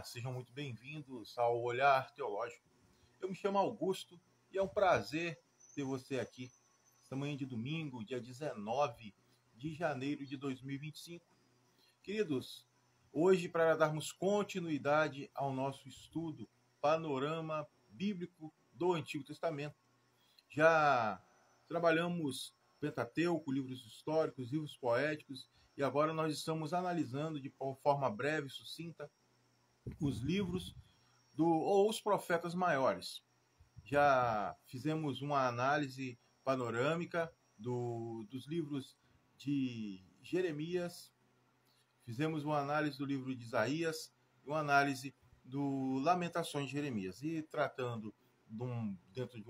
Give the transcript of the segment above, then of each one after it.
Sejam muito bem-vindos ao Olhar Teológico. Eu me chamo Augusto e é um prazer ter você aqui esta manhã de domingo, dia 19 de janeiro de 2025. Queridos, hoje, para darmos continuidade ao nosso estudo Panorama Bíblico do Antigo Testamento, já trabalhamos Pentateuco, livros históricos, livros poéticos, e agora nós estamos analisando de forma breve e sucinta os livros ou os profetas maiores. Já fizemos uma análise panorâmica dos livros de Jeremias, fizemos uma análise do livro de Isaías, uma análise do Lamentações de Jeremias, e tratando dentro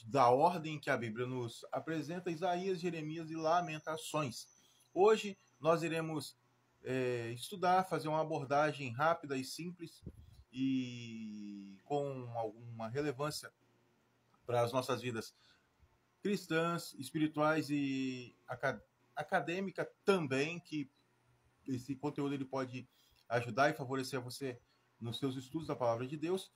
da ordem que a Bíblia nos apresenta, Isaías, Jeremias e Lamentações. Hoje nós iremos estudar, fazer uma abordagem rápida e simples e com alguma relevância para as nossas vidas cristãs, espirituais e acadêmica também, que esse conteúdo ele pode ajudar e favorecer você nos seus estudos da Palavra de Deus,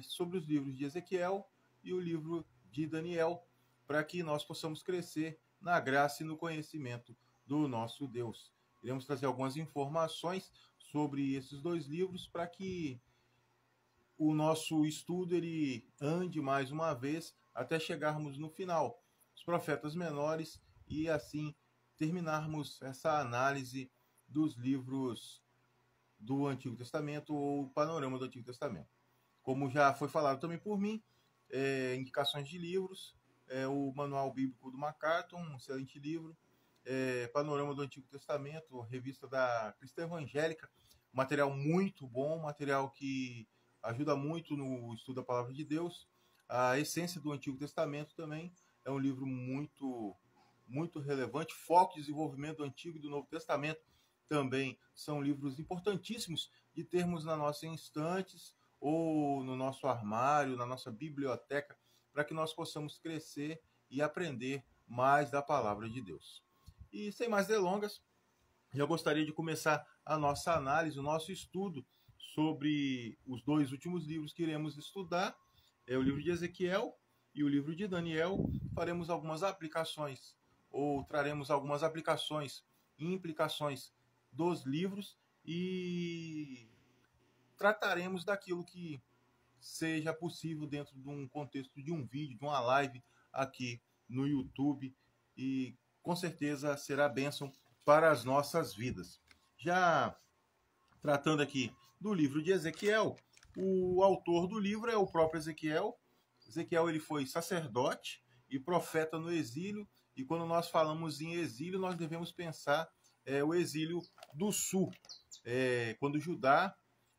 sobre os livros de Ezequiel e o livro de Daniel, para que nós possamos crescer na graça e no conhecimento do nosso Deus. Iremos trazer algumas informações sobre esses dois livros para que o nosso estudo ele ande mais uma vez até chegarmos no final, os profetas menores, e assim terminarmos essa análise dos livros do Antigo Testamento ou o panorama do Antigo Testamento. Como já foi falado também por mim, indicações de livros, o Manual Bíblico do MacArthur, um excelente livro, Panorama do Antigo Testamento, revista da Cristã Evangélica, material muito bom, material que ajuda muito no estudo da Palavra de Deus. A Essência do Antigo Testamento também é um livro muito relevante. Foco e Desenvolvimento do Antigo e do Novo Testamento também são livros importantíssimos de termos nas nossas estantes ou no nosso armário, na nossa biblioteca, para que nós possamos crescer e aprender mais da Palavra de Deus. E sem mais delongas, já gostaria de começar a nossa análise, o nosso estudo sobre os dois últimos livros que iremos estudar, o livro de Ezequiel e o livro de Daniel. Faremos algumas aplicações, ou traremos algumas aplicações e implicações dos livros e trataremos daquilo que seja possível dentro de um contexto de um vídeo, de uma live aqui no YouTube, e com certeza será bênção para as nossas vidas. Já tratando aqui do livro de Ezequiel, o autor do livro é o próprio Ezequiel. Ezequiel ele foi sacerdote e profeta no exílio, e quando nós falamos em exílio, nós devemos pensar o exílio do sul, quando Judá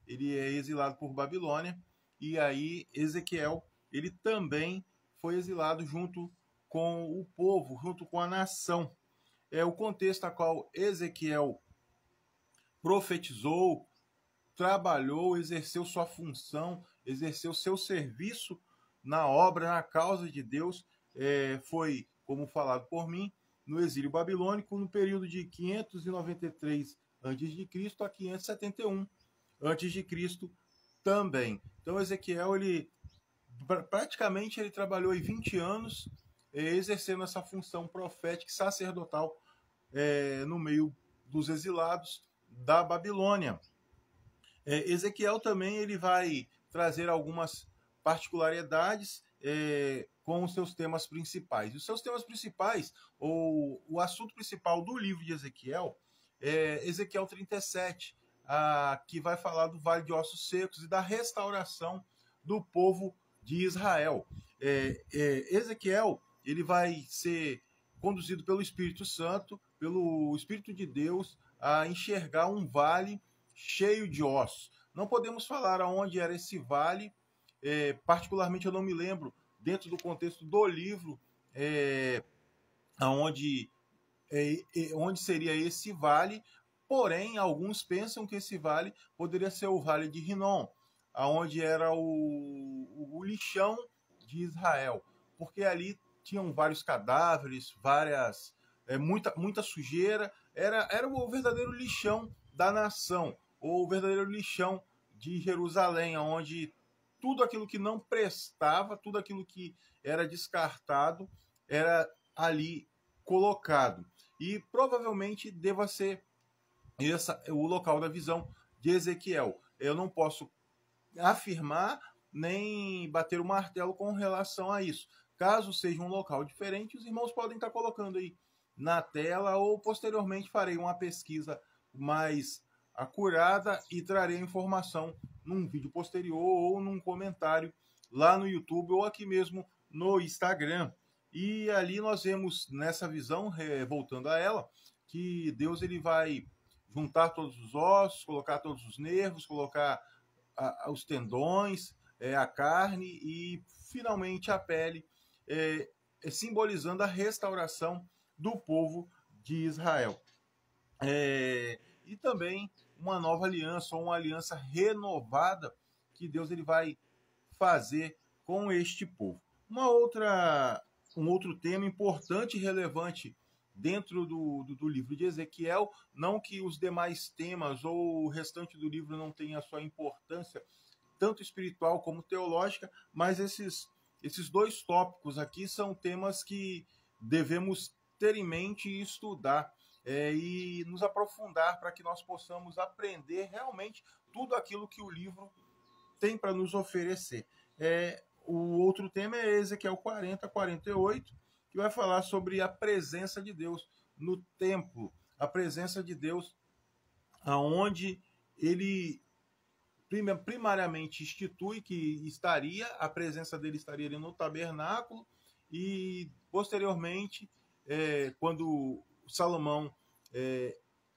ele é exilado por Babilônia, e aí Ezequiel ele também foi exilado junto com o povo, junto com a nação. O contexto a qual Ezequiel profetizou, trabalhou, exerceu sua função, exerceu seu serviço na obra, na causa de Deus, foi, como falado por mim, no exílio babilônico, no período de 593 a.C. a 571 a.C. também. Então Ezequiel, ele praticamente ele trabalhou aí 20 anos exercendo essa função profética e sacerdotal no meio dos exilados da Babilônia. Ezequiel também ele vai trazer algumas particularidades com os seus temas principais. Os seus temas principais, ou o assunto principal do livro de Ezequiel, é Ezequiel 37, que vai falar do Vale de Ossos Secos e da restauração do povo de Israel. Ezequiel ele vai ser conduzido pelo Espírito Santo, pelo Espírito de Deus, a enxergar um vale cheio de ossos. Não podemos falar aonde era esse vale, particularmente eu não me lembro, dentro do contexto do livro, onde seria esse vale, porém alguns pensam que esse vale poderia ser o Vale de Rinom, aonde era o lixão de Israel, porque ali tinham vários cadáveres, muita sujeira, era o verdadeiro lixão da nação, o verdadeiro lixão de Jerusalém, onde tudo aquilo que não prestava, tudo aquilo que era descartado, era ali colocado. E provavelmente deva ser o local da visão de Ezequiel. Eu não posso afirmar nem bater o martelo com relação a isso. Caso seja um local diferente, os irmãos podem estar colocando aí na tela, ou posteriormente farei uma pesquisa mais acurada e trarei a informação num vídeo posterior ou num comentário lá no YouTube ou aqui mesmo no Instagram. E ali nós vemos nessa visão, voltando a ela, que Deus ele vai juntar todos os ossos, colocar todos os nervos, colocar os tendões, a carne e finalmente a pele, simbolizando a restauração do povo de Israel. E também uma nova aliança, ou uma aliança renovada que Deus ele vai fazer com este povo. Um outro tema importante e relevante dentro do livro de Ezequiel, não que os demais temas ou o restante do livro não tenha a sua importância, tanto espiritual como teológica, mas esses dois tópicos aqui são temas que devemos ter em mente e estudar, e nos aprofundar para que nós possamos aprender realmente tudo aquilo que o livro tem para nos oferecer. O outro tema é Ezequiel 40, 48, que vai falar sobre a presença de Deus no templo, a presença de Deus aonde ele primariamente institui que a presença dele estaria ali no tabernáculo, e posteriormente, quando Salomão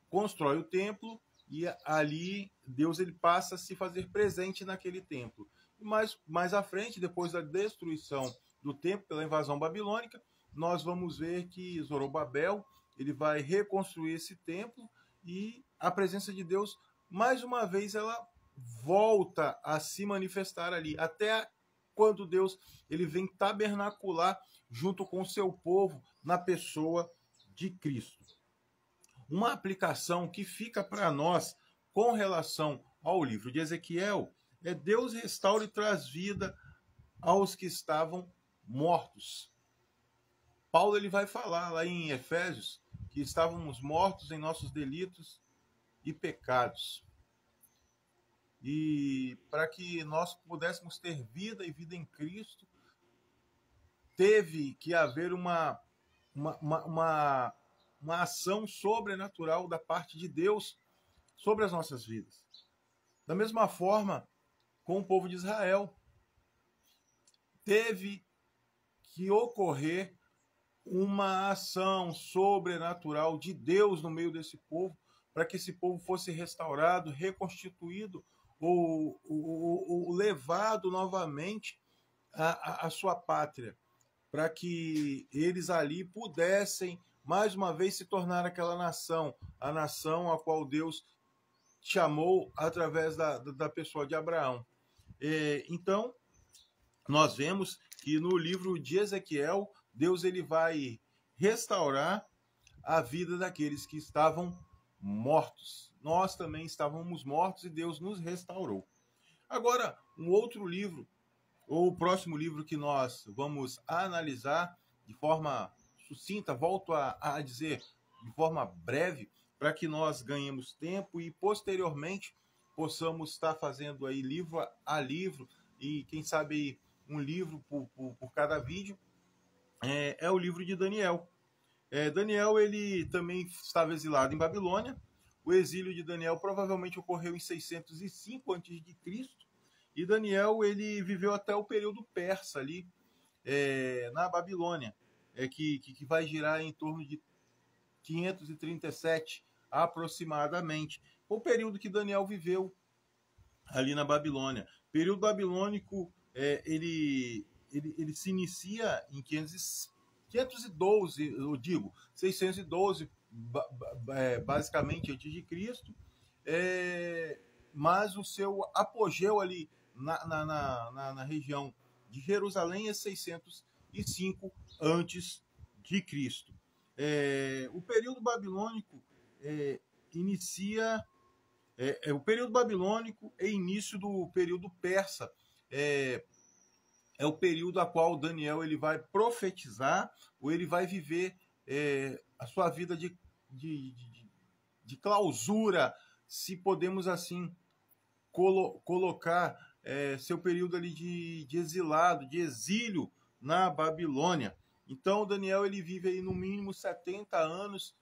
constrói o templo, e ali Deus ele passa a se fazer presente naquele templo. Mas mais à frente, depois da destruição do templo pela invasão babilônica, nós vamos ver que Zorobabel ele vai reconstruir esse templo, e a presença de Deus, mais uma vez, ela volta a se manifestar ali, até quando Deus ele vem tabernacular junto com o seu povo na pessoa de Cristo. Uma aplicação que fica para nós com relação ao livro de Ezequiel é: Deus restaura e traz vida aos que estavam mortos. Paulo ele vai falar lá em Efésios que estávamos mortos em nossos delitos e pecados. E para que nós pudéssemos ter vida e vida em Cristo, teve que haver uma ação sobrenatural da parte de Deus sobre as nossas vidas. Da mesma forma, com o povo de Israel, teve que ocorrer uma ação sobrenatural de Deus no meio desse povo, para que esse povo fosse restaurado, reconstituído, ou levado novamente à sua pátria, para que eles ali pudessem mais uma vez se tornar aquela nação, a nação a qual Deus chamou através da pessoa de Abraão. Então, nós vemos que no livro de Ezequiel, Deus ele vai restaurar a vida daqueles que estavam mortos. Nós também estávamos mortos e Deus nos restaurou. Agora, um outro livro, ou o próximo livro que nós vamos analisar de forma sucinta, volto a dizer de forma breve, para que nós ganhemos tempo e posteriormente possamos estar fazendo aí livro a livro, e quem sabe aí um livro por cada vídeo, é o livro de Daniel. Daniel ele também estava exilado em Babilônia. O exílio de Daniel provavelmente ocorreu em 605 a.C. E Daniel ele viveu até o período persa ali, na Babilônia, que vai girar em torno de 537 aproximadamente. O período que Daniel viveu ali na Babilônia. O período babilônico ele se inicia em 512, eu digo, 612 basicamente antes de Cristo, mas o seu apogeu ali na região de Jerusalém é 605 antes de Cristo. O período babilônico inicia O período babilônico e início do período persa. É o período a qual Daniel ele vai profetizar, ou ele vai viver a sua vida de clausura, se podemos assim colocar seu período ali de exilado, de exílio na Babilônia. Então, Daniel ele vive aí no mínimo 70 anos,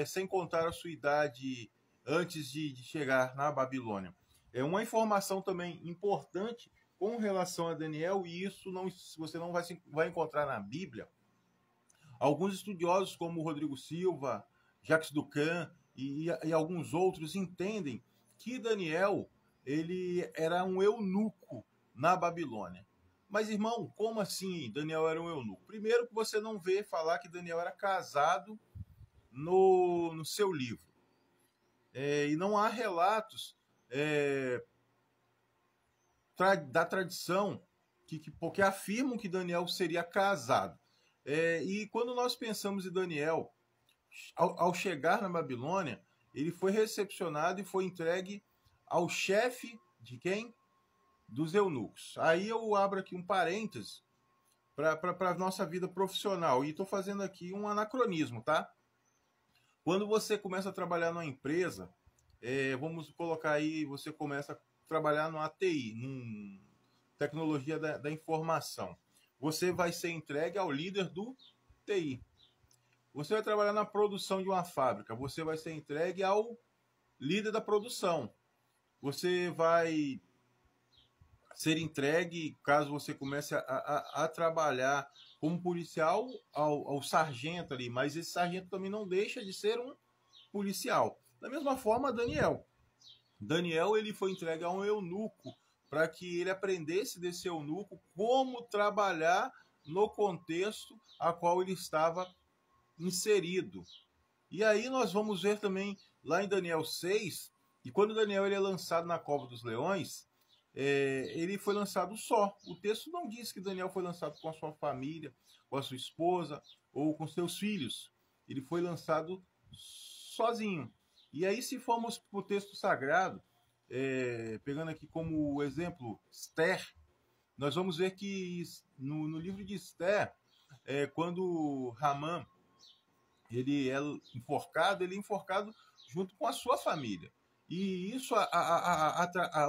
sem contar a sua idade antes de chegar na Babilônia. É uma informação também importante com relação a Daniel, e isso você não vai encontrar na Bíblia. Alguns estudiosos, como Rodrigo Silva, Jacques Ducan e alguns outros, entendem que Daniel ele era um eunuco na Babilônia. Mas, irmão, como assim Daniel era um eunuco? Primeiro que você não vê falar que Daniel era casado no seu livro. E não há relatos da tradição porque afirmam que Daniel seria casado. E quando nós pensamos em Daniel, ao chegar na Babilônia, ele foi recepcionado e foi entregue ao chefe de quem? Dos eunucos. Aí eu abro aqui um parênteses para a nossa vida profissional. E estou fazendo aqui um anacronismo, tá? Quando você começa a trabalhar numa empresa, vamos colocar aí, você começa a trabalhar no ATI, tecnologia da informação. Você vai ser entregue ao líder do TI. Você vai trabalhar na produção de uma fábrica, você vai ser entregue ao líder da produção. Você vai ser entregue, caso você comece a trabalhar como policial, ao sargento ali, mas esse sargento também não deixa de ser um policial. Da mesma forma, Daniel ele foi entregue a um eunuco para que ele aprendesse desse eunuco como trabalhar no contexto a qual ele estava inserido. E aí nós vamos ver também lá em Daniel 6, e quando Daniel ele é lançado na cova dos leões, ele foi lançado só. O texto não diz que Daniel foi lançado com a sua família, com a sua esposa ou com seus filhos. Ele foi lançado sozinho. E aí, se formos para o texto sagrado, pegando aqui como exemplo Esther, nós vamos ver que no livro de Esther, quando Ramã ele é enforcado, ele é enforcado junto com a sua família. E isso,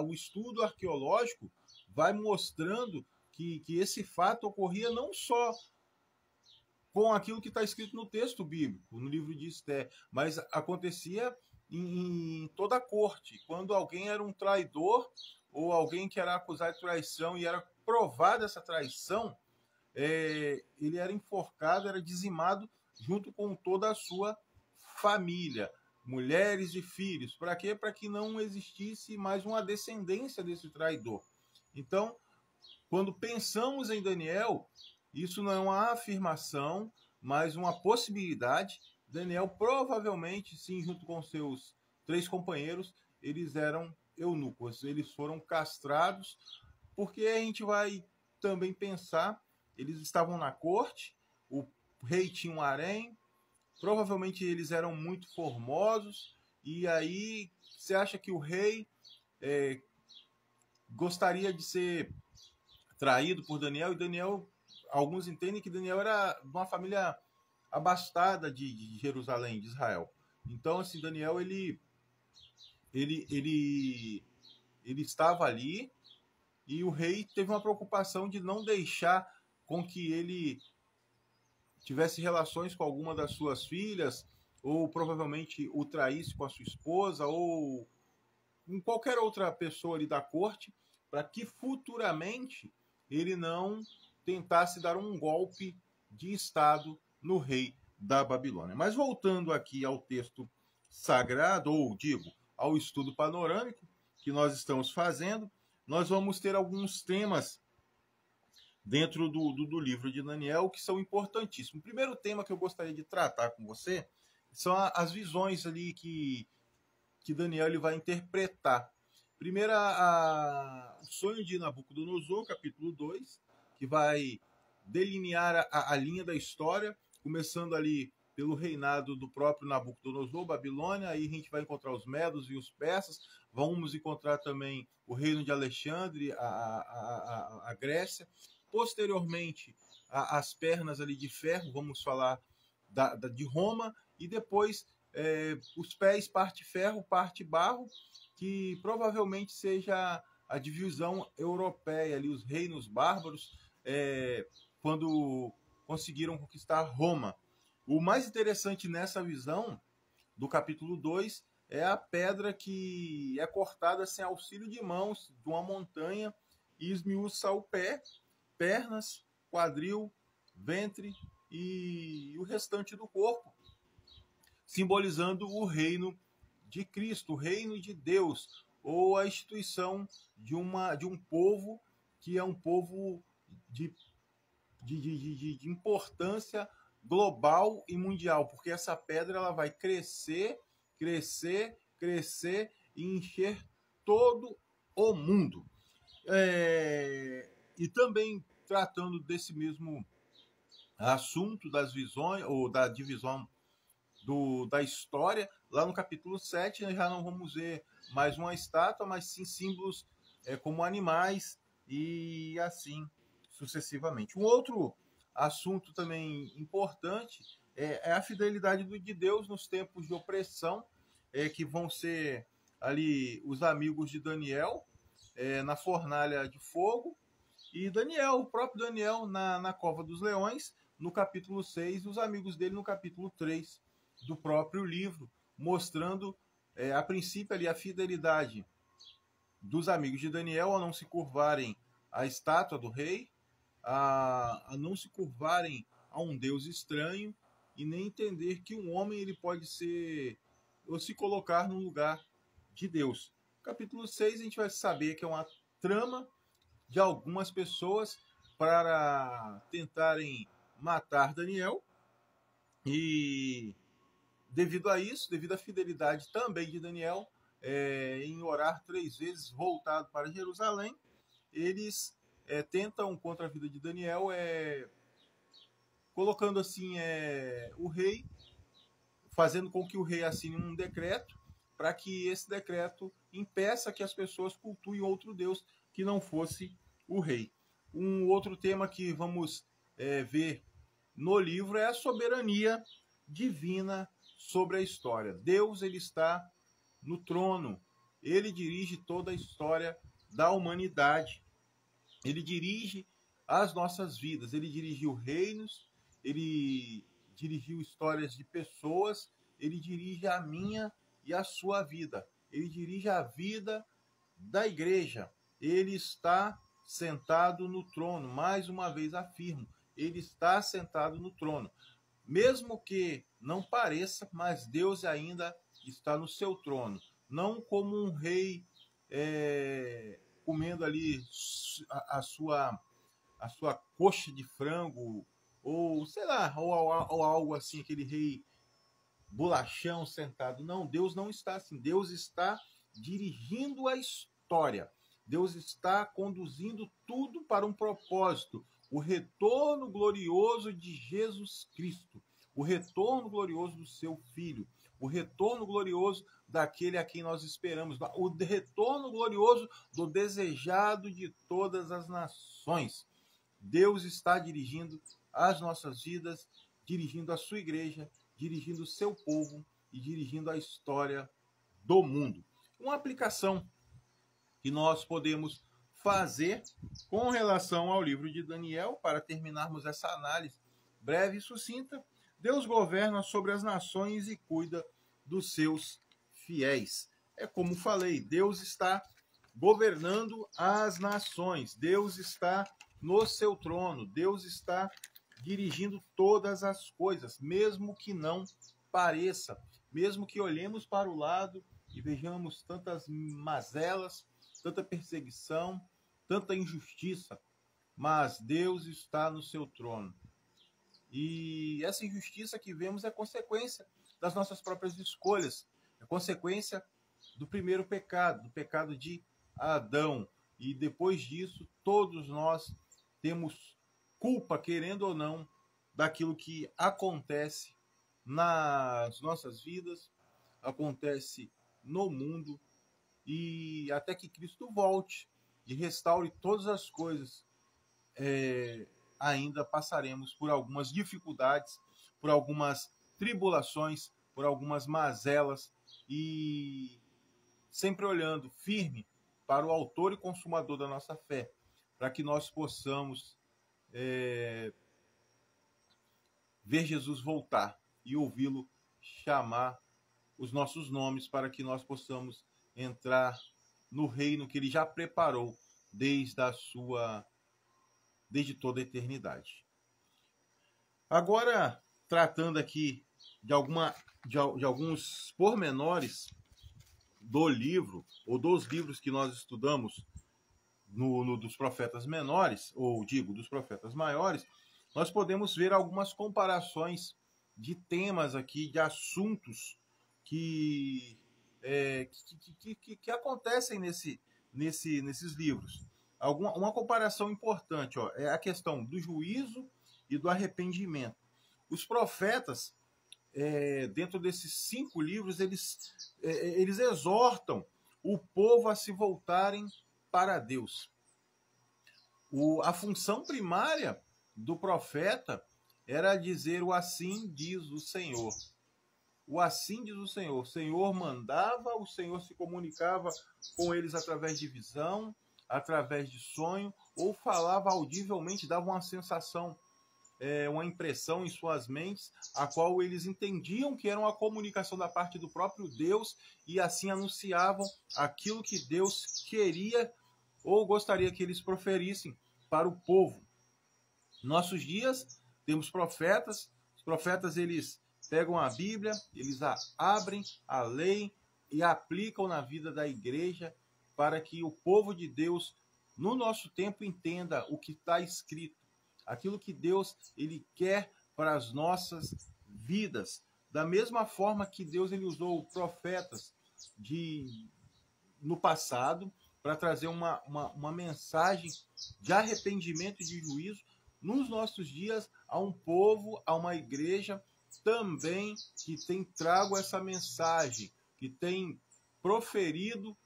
o estudo arqueológico vai mostrando que esse fato ocorria não só com aquilo que está escrito no texto bíblico, no livro de Esther, mas acontecia em toda a corte. Quando alguém era um traidor ou alguém que era acusado de traição e era provada essa traição, ele era enforcado, era dizimado junto com toda a sua família, mulheres e filhos. Para quê? Para que não existisse mais uma descendência desse traidor. Então, quando pensamos em Daniel, isso não é uma afirmação, mas uma possibilidade. Daniel provavelmente, sim, junto com seus 3 companheiros, eles eram eunucos, eles foram castrados, porque a gente vai também pensar, eles estavam na corte, o rei tinha um harém, provavelmente eles eram muito formosos, e aí você acha que o rei gostaria de ser traído por Daniel, e Daniel, alguns entendem que Daniel era de uma família abastada de Jerusalém, de Israel. Então, assim, Daniel, ele estava ali, e o rei teve uma preocupação de não deixar com que ele tivesse relações com alguma das suas filhas, ou provavelmente o traísse com a sua esposa, ou com qualquer outra pessoa ali da corte, para que futuramente ele não tentasse dar um golpe de Estado no rei da Babilônia. Mas voltando aqui ao texto sagrado, ou digo, ao estudo panorâmico que nós estamos fazendo, nós vamos ter alguns temas dentro do livro de Daniel que são importantíssimos. O primeiro tema que eu gostaria de tratar com você são as visões ali que Daniel ele vai interpretar. Primeiro, o sonho de Nabucodonosor, capítulo 2, que vai delinear a linha da história, começando ali pelo reinado do próprio Nabucodonosor, Babilônia. Aí a gente vai encontrar os medos e os persas, vamos encontrar também o reino de Alexandre, a Grécia. Posteriormente, as pernas ali de ferro, vamos falar de Roma, e depois os pés, parte ferro, parte barro, que provavelmente seja a divisão europeia, ali, os reinos bárbaros, quando conseguiram conquistar Roma. O mais interessante nessa visão do capítulo 2 é a pedra que é cortada sem auxílio de mãos de uma montanha e esmiuça o pé, pernas, quadril, ventre e o restante do corpo, simbolizando o reino de Cristo, o reino de Deus, ou a instituição de um povo que é um povo de importância global e mundial, porque essa pedra ela vai crescer, crescer, crescer e encher todo o mundo. E também tratando desse mesmo assunto das visões, ou da divisão da história, lá no capítulo 7, nós já não vamos ver mais uma estátua, mas sim símbolos como animais e assim sucessivamente. Um outro assunto também importante é a fidelidade de Deus nos tempos de opressão, que vão ser ali os amigos de Daniel na fornalha de fogo, e Daniel, o próprio Daniel na cova dos leões, no capítulo 6, e os amigos dele no capítulo 3 do próprio livro, mostrando a princípio ali a fidelidade dos amigos de Daniel a não se curvarem à estátua do rei, a não se curvarem a um Deus estranho, e nem entender que um homem ele pode ser ou se colocar no lugar de Deus. Capítulo 6 a gente vai saber que é uma trama de algumas pessoas para tentarem matar Daniel, e devido a isso, devido à fidelidade também de Daniel em orar 3 vezes voltado para Jerusalém, eles tentam contra a vida de Daniel, colocando assim o rei, fazendo com que o rei assine um decreto, para que esse decreto impeça que as pessoas cultuem outro Deus que não fosse o rei. Um outro tema que vamos ver no livro é a soberania divina sobre a história. Deus ele está no trono, ele dirige toda a história da humanidade, ele dirige as nossas vidas, ele dirigiu reinos, ele dirigiu histórias de pessoas, ele dirige a minha e a sua vida, ele dirige a vida da igreja, ele está sentado no trono, mais uma vez afirmo, ele está sentado no trono. Mesmo que não pareça, mas Deus ainda está no seu trono. Não como um rei comendo ali a sua coxa de frango, ou sei lá, ou algo assim, aquele rei bolachão sentado. Não, Deus não está assim. Deus está dirigindo a história. Deus está conduzindo tudo para um propósito. O retorno glorioso de Jesus Cristo, o retorno glorioso do seu Filho, o retorno glorioso daquele a quem nós esperamos, o retorno glorioso do desejado de todas as nações. Deus está dirigindo as nossas vidas, dirigindo a sua igreja, dirigindo o seu povo e dirigindo a história do mundo. Uma aplicação que nós podemos fazer com relação ao livro de Daniel, para terminarmos essa análise breve e sucinta: Deus governa sobre as nações e cuida dos seus fiéis. É como falei, Deus está governando as nações, Deus está no seu trono, Deus está dirigindo todas as coisas, mesmo que não pareça, mesmo que olhemos para o lado e vejamos tantas mazelas, tanta perseguição, tanta injustiça, mas Deus está no seu trono. E essa injustiça que vemos é consequência das nossas próprias escolhas, é consequência do primeiro pecado, do pecado de Adão. E depois disso, todos nós temos culpa, querendo ou não, daquilo que acontece nas nossas vidas, acontece no mundo, e até que Cristo volte e restaure todas as coisas, ainda passaremos por algumas dificuldades, por algumas tribulações, por algumas mazelas, e sempre olhando firme para o autor e consumador da nossa fé, para que nós possamos ver Jesus voltar e ouvi-lo chamar os nossos nomes, para que nós possamos entrar no reino que ele já preparou desde toda a eternidade. Agora, tratando aqui de alguns pormenores do livro, ou dos livros que nós estudamos dos profetas menores, ou digo, dos profetas maiores, nós podemos ver algumas comparações de temas aqui, de assuntos que acontecem nesses livros. Uma comparação importante, é a questão do juízo e do arrependimento. Os profetas, dentro desses 5 livros, eles exortam o povo a se voltarem para Deus. A função primária do profeta era dizer o assim diz o Senhor. O assim diz o Senhor. O Senhor mandava, o Senhor se comunicava com eles através de visão, através de sonho, ou falava audivelmente, dava uma sensação, uma impressão em suas mentes, a qual eles entendiam que era uma comunicação da parte do próprio Deus, e assim anunciavam aquilo que Deus queria ou gostaria que eles proferissem para o povo. Nossos dias temos profetas. Os profetas, eles pegam a Bíblia, eles a abrem, a leem e a aplicam na vida da igreja, para que o povo de Deus, no nosso tempo, entenda o que está escrito, aquilo que Deus ele quer para as nossas vidas. Da mesma forma que Deus ele usou profetas no passado para trazer uma mensagem de arrependimento e de juízo, nos nossos dias há um povo, há uma igreja também que tem trago essa mensagem, que tem proferido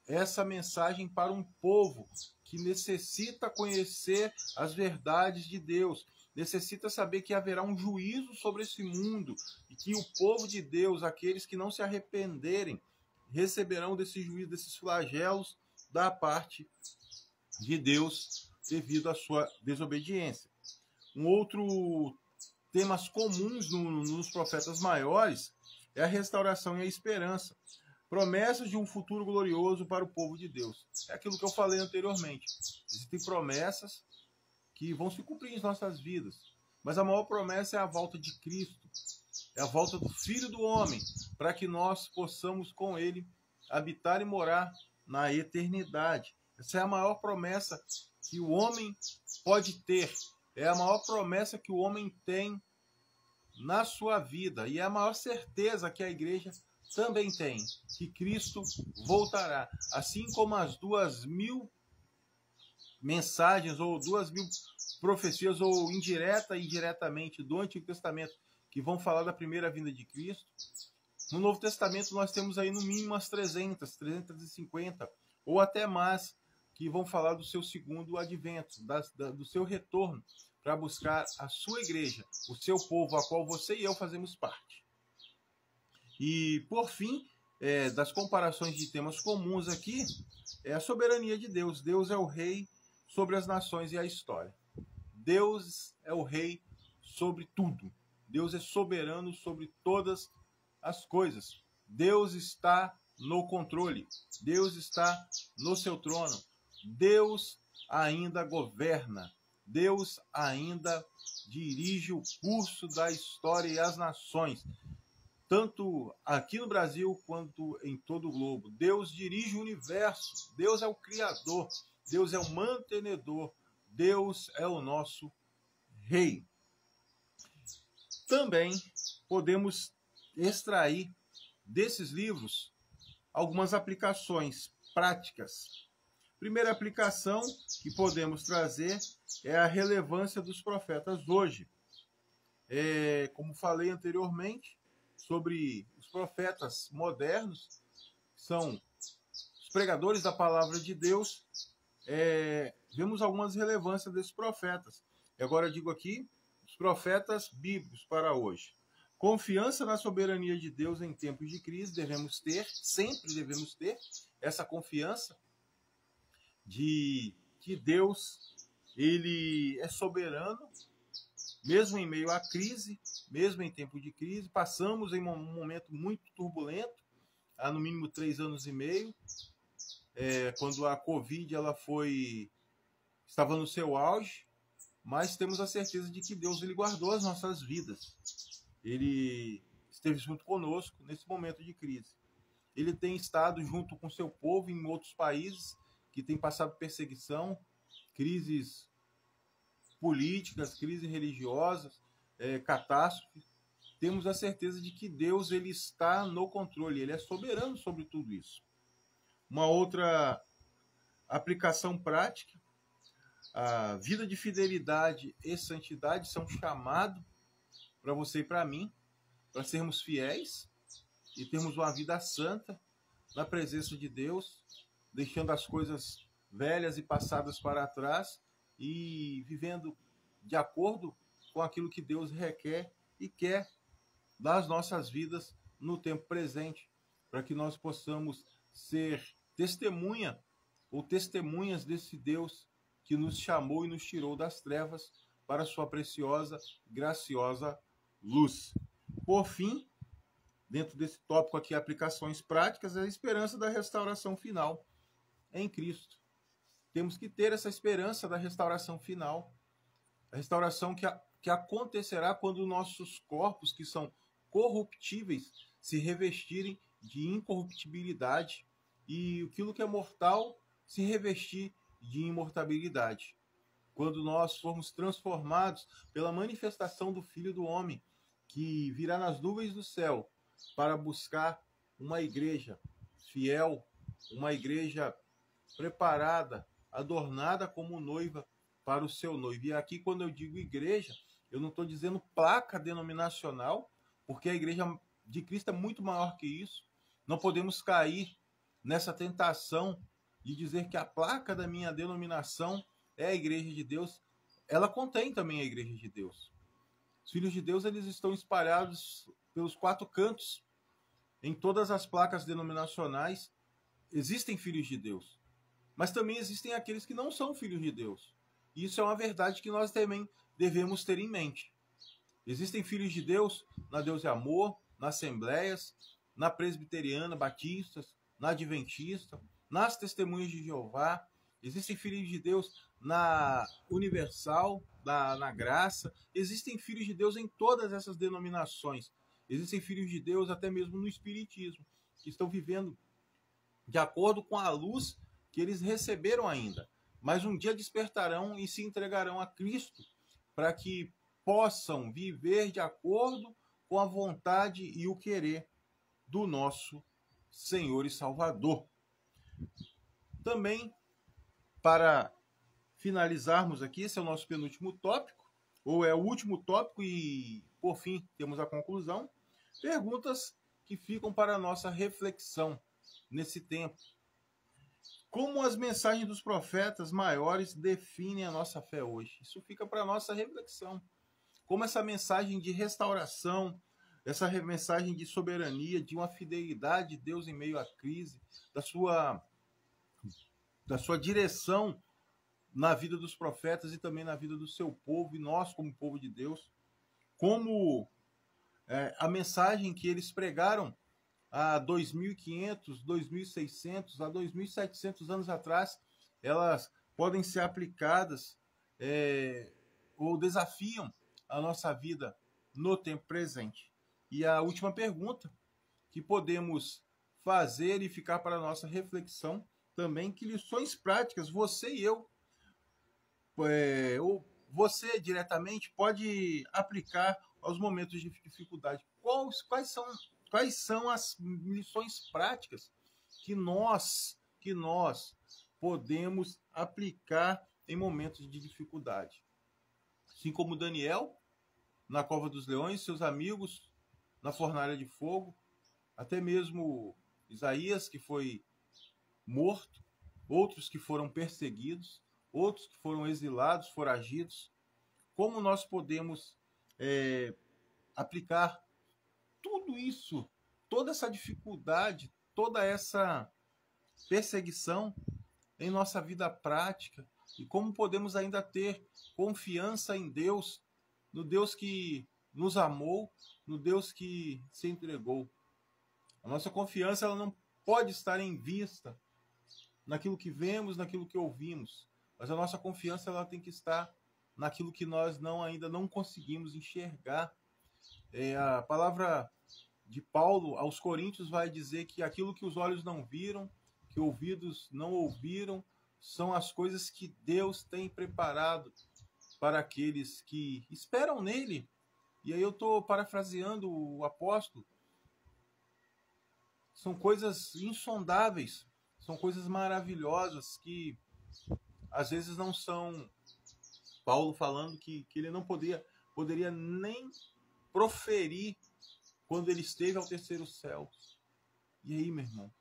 essa mensagem para um povo que necessita conhecer as verdades de Deus, necessita saber que haverá um juízo sobre esse mundo, e que o povo de Deus, aqueles que não se arrependerem, receberão desse juízo, desses flagelos da parte de Deus devido à sua desobediência. Temas comuns nos profetas maiores é a restauração e a esperança. Promessas de um futuro glorioso para o povo de Deus. É aquilo que eu falei anteriormente. Existem promessas que vão se cumprir em nossas vidas, mas a maior promessa é a volta de Cristo, é a volta do Filho do Homem, para que nós possamos com Ele habitar e morar na eternidade. Essa é a maior promessa que o homem pode ter, é a maior promessa que o homem tem na sua vida, e é a maior certeza que a igreja também tem, que Cristo voltará. Assim como as 2.000 mensagens, ou 2.000 profecias, ou indireta e indiretamente, do Antigo Testamento, que vão falar da primeira vinda de Cristo, no Novo Testamento nós temos aí no mínimo umas 350, ou até mais, que vão falar do seu segundo advento, do seu retorno, para buscar a sua igreja, o seu povo, a qual você e eu fazemos parte. E, por fim, das comparações de temas comuns aqui, é a soberania de Deus. Deus é o rei sobre as nações e a história. Deus é o rei sobre tudo. Deus é soberano sobre todas as coisas. Deus está no controle. Deus está no seu trono. Deus ainda governa. Deus ainda dirige o curso da história e as nações, tanto aqui no Brasil quanto em todo o globo. Deus dirige o universo. Deus é o Criador. Deus é o mantenedor. Deus é o nosso Rei. Também podemos extrair desses livros algumas aplicações práticas. Primeira aplicação que podemos trazer é a relevância dos profetas hoje. Como falei anteriormente, sobre os profetas modernos, que são os pregadores da palavra de Deus, vemos algumas relevâncias desses profetas. E agora eu digo aqui, os profetas bíblicos para hoje. Confiança na soberania de Deus em tempos de crise, devemos ter, sempre devemos ter essa confiança de que Deus, ele é soberano, mesmo em meio à crise, mesmo em tempo de crise. Passamos em um momento muito turbulento, há no mínimo 3 anos e meio, quando a Covid estava no seu auge, mas temos a certeza de que Deus ele guardou as nossas vidas. Ele esteve junto conosco nesse momento de crise. Ele tem estado junto com seu povo em outros países que têm passado perseguição, crises políticas, crises religiosas, catástrofes. Temos a certeza de que Deus ele está no controle, ele é soberano sobre tudo isso. Uma outra aplicação prática, a vida de fidelidade e santidade são chamados para você e para mim, para sermos fiéis e termos uma vida santa na presença de Deus, deixando as coisas velhas e passadas para trás e vivendo de acordo com aquilo que Deus requer e quer das nossas vidas no tempo presente, para que nós possamos ser testemunha ou testemunhas desse Deus que nos chamou e nos tirou das trevas para a sua preciosa, graciosa luz. Por fim, dentro desse tópico aqui, aplicações práticas, a esperança da restauração final em Cristo. Temos que ter essa esperança da restauração final, a restauração que acontecerá quando nossos corpos, que são corruptíveis, se revestirem de incorruptibilidade e aquilo que é mortal se revestir de imortabilidade. Quando nós formos transformados pela manifestação do Filho do Homem, que virá nas nuvens do céu para buscar uma igreja fiel, uma igreja preparada, adornada como noiva para o seu noivo. E aqui, quando eu digo igreja, eu não estou dizendo placa denominacional, porque a igreja de Cristo é muito maior que isso. Não podemos cair nessa tentação de dizer que a placa da minha denominação é a igreja de Deus. Ela contém também a igreja de Deus. Os filhos de Deus, eles estão espalhados pelos 4 cantos. Em todas as placas denominacionais existem filhos de Deus. Mas também existem aqueles que não são filhos de Deus. E isso é uma verdade que nós também devemos ter em mente. Existem filhos de Deus na Deus e Amor, nas assembleias, na presbiteriana, batistas, na adventista, nas testemunhas de Jeová. Existem filhos de Deus na universal, na graça. Existem filhos de Deus em todas essas denominações. Existem filhos de Deus até mesmo no espiritismo, que estão vivendo de acordo com a luz que eles receberam ainda. Mas um dia despertarão e se entregarão a Cristo para que possam viver de acordo com a vontade e o querer do nosso Senhor e Salvador. Também, para finalizarmos aqui, esse é o nosso penúltimo tópico, ou é o último tópico e, por fim, temos a conclusão. Perguntas que ficam para a nossa reflexão nesse tempo. Como as mensagens dos profetas maiores definem a nossa fé hoje? Isso fica para a nossa reflexão. Como essa mensagem de restauração, essa mensagem de soberania, de uma fidelidade de Deus em meio à crise, da sua direção na vida dos profetas e também na vida do seu povo, e nós como povo de Deus, como a mensagem que eles pregaram há 2.500, 2.600, há 2.700 anos atrás, elas podem ser aplicadas ou desafiam a nossa vida no tempo presente. E a última pergunta que podemos fazer e ficar para a nossa reflexão também, que lições práticas você e eu, ou você diretamente, pode aplicar aos momentos de dificuldade. Quais são as lições práticas que nós podemos aplicar em momentos de dificuldade? Assim como Daniel, na cova dos leões, seus amigos na fornalha de fogo, até mesmo Isaías, que foi morto, outros que foram perseguidos, outros que foram exilados, foragidos. Como nós podemos aplicar tudo isso, toda essa dificuldade, toda essa perseguição em nossa vida prática, e como podemos ainda ter confiança em Deus, no Deus que nos amou, no Deus que se entregou. A nossa confiança ela não pode estar em vista naquilo que vemos, naquilo que ouvimos, mas a nossa confiança ela tem que estar naquilo que nós ainda não conseguimos enxergar. A palavra de Paulo aos Coríntios vai dizer que aquilo que os olhos não viram, que ouvidos não ouviram, são as coisas que Deus tem preparado para aqueles que esperam nele. E aí eu estou parafraseando o apóstolo. São coisas insondáveis, são coisas maravilhosas que às vezes não são... Paulo falando que ele não poderia nem proferir quando ele esteve ao terceiro céu. E aí, meu irmão,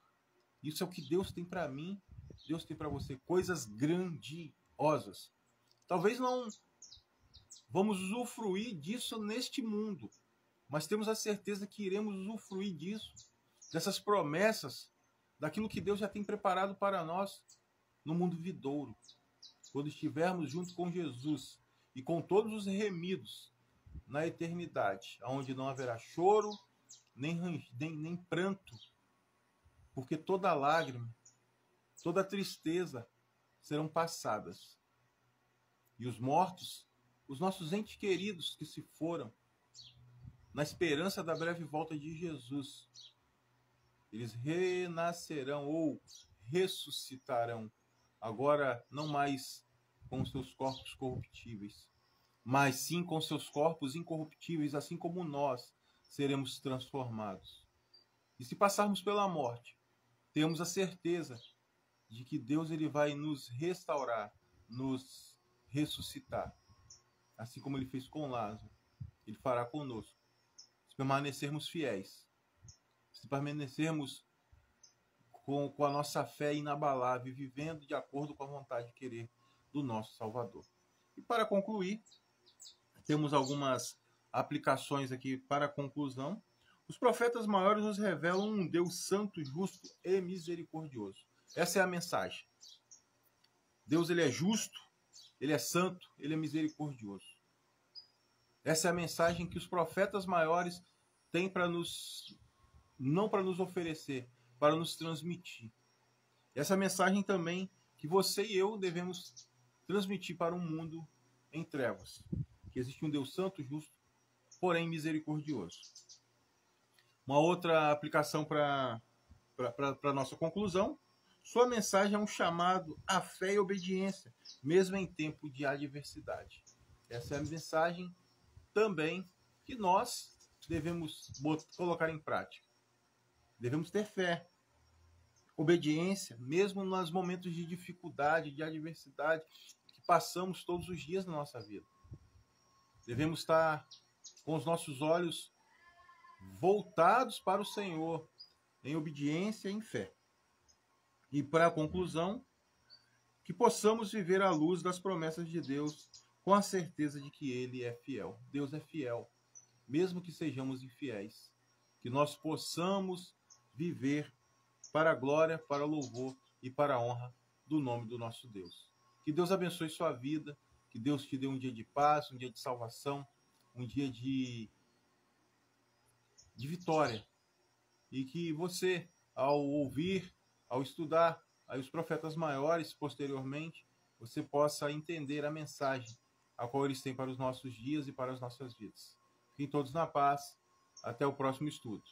isso é o que Deus tem para mim, Deus tem para você, coisas grandiosas. Talvez não vamos usufruir disso neste mundo, mas temos a certeza que iremos usufruir disso, dessas promessas, daquilo que Deus já tem preparado para nós no mundo vindouro. Quando estivermos junto com Jesus e com todos os remidos na eternidade, onde não haverá choro, nem pranto, porque toda lágrima, toda tristeza serão passadas. E os mortos, os nossos entes queridos que se foram, na esperança da breve volta de Jesus, eles renascerão ou ressuscitarão, agora não mais com seus corpos corruptíveis, mas sim com seus corpos incorruptíveis, assim como nós seremos transformados. E se passarmos pela morte, temos a certeza de que Deus ele vai nos restaurar, nos ressuscitar. Assim como ele fez com Lázaro, ele fará conosco. Se permanecermos fiéis, se permanecermos com a nossa fé inabalável, vivendo de acordo com a vontade de querer do nosso Salvador. E para concluir, temos algumas aplicações aqui para a conclusão. Os profetas maiores nos revelam um Deus santo, justo e misericordioso. Essa é a mensagem. Deus ele é justo, ele é santo, ele é misericordioso. Essa é a mensagem que os profetas maiores têm para nos, não para nos oferecer, para nos transmitir. Essa mensagem também que você e eu devemos transmitir para um mundo em trevas. Que existe um Deus santo, justo, porém misericordioso. Uma outra aplicação para a nossa conclusão. Sua mensagem é um chamado à fé e obediência, mesmo em tempo de adversidade. Essa é a mensagem também que nós devemos colocar em prática. Devemos ter fé, obediência, mesmo nos momentos de dificuldade, de adversidade que passamos todos os dias na nossa vida. Devemos estar com os nossos olhos voltados para o Senhor, em obediência e em fé. E para a conclusão, que possamos viver à luz das promessas de Deus com a certeza de que Ele é fiel. Deus é fiel, mesmo que sejamos infiéis. Que nós possamos viver para a glória, para o louvor e para a honra do nome do nosso Deus. Que Deus abençoe sua vida, que Deus te dê um dia de paz, um dia de salvação, um dia de vitória. E que você, ao ouvir, ao estudar aí os profetas maiores posteriormente, você possa entender a mensagem a qual eles têm para os nossos dias e para as nossas vidas. Fiquem todos na paz. Até o próximo estudo.